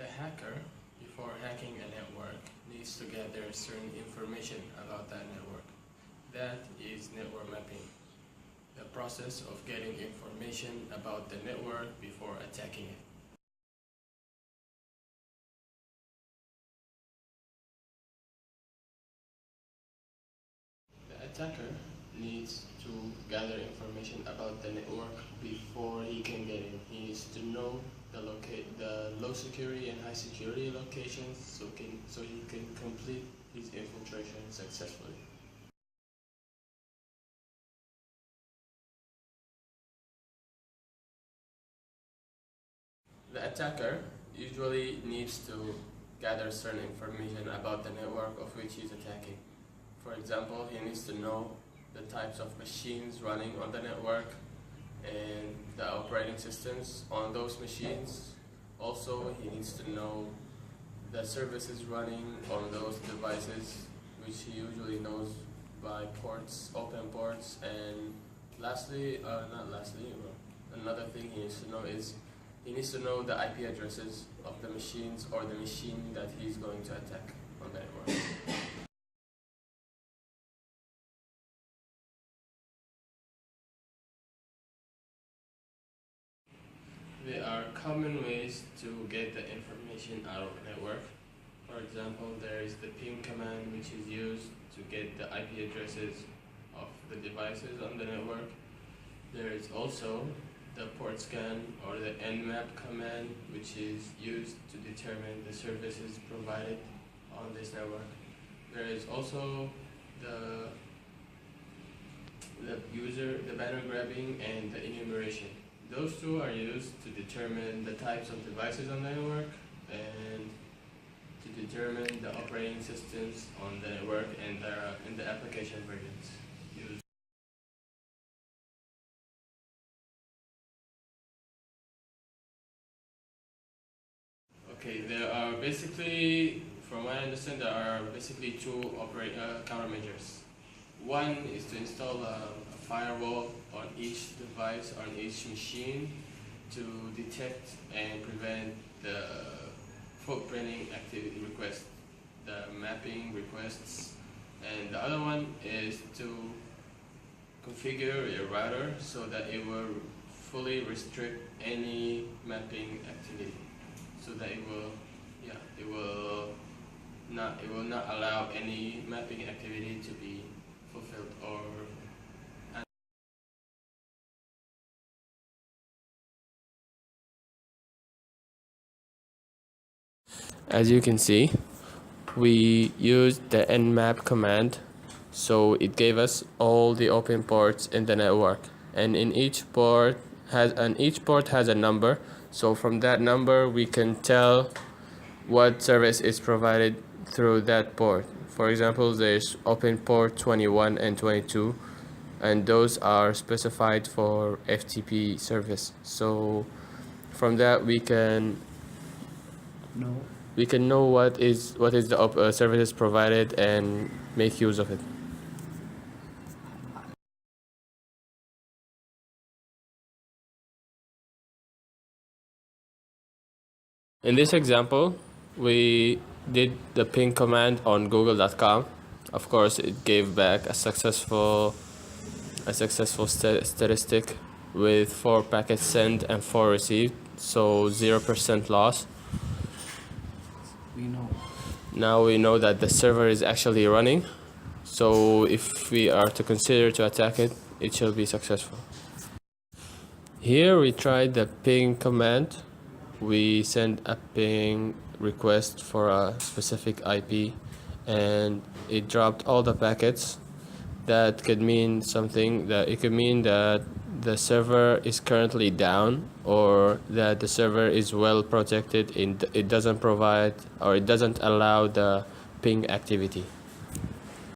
The hacker, before hacking a network, needs to gather certain information about that network. That is network mapping, the process of getting information about the network before attacking it. The attacker needs to gather information about the network before he can get in. He needs to know the low security and high security locations so he can complete his infiltration successfully. The attacker usually needs to gather certain information about the network of which he's attacking. For example, he needs to know the types of machines running on the network and the operating systems on those machines. Also, he needs to know the services running on those devices, which he usually knows by ports, open ports. And another thing he needs to know is he needs to know the IP addresses of the machines or the machine that he's going to attack on the network. There are common ways to get the information out of a network. For example, there is the ping command, which is used to get the IP addresses of the devices on the network. There is also the port scan or the nmap command, which is used to determine the services provided on this network. There is also the banner grabbing and the enumeration. Those two are used to determine the types of devices on the network and to determine the operating systems on the network and the application versions used. Okay, from what I understand, there are basically two countermeasures. One is to install a firewall on each device, on each machine, to detect and prevent the footprinting activity requests, the mapping requests. And the other one is to configure a router so that it will fully restrict any mapping activity, so that it will not allow any mapping activity to be fulfilled or. As you can see, we used the nmap command, so it gave us all the open ports in the network, and each port has a number. So from that number, we can tell what service is provided through that port. For example, there's open port 21 and 22, and those are specified for FTP service. So from that, we can know what is the services provided and make use of it. In this example, we did the ping command on google.com. Of course, it gave back a successful statistic with 4 packets sent and 4 received, so 0% loss. Now we know that the server is actually running, so if we are to consider to attack it, it shall be successful. Here we tried the ping command. We sent a ping request for a specific IP, and it dropped all the packets. That could mean something. That it could mean that the server is currently down, or that the server is well protected. It doesn't provide, or it doesn't allow the ping activity.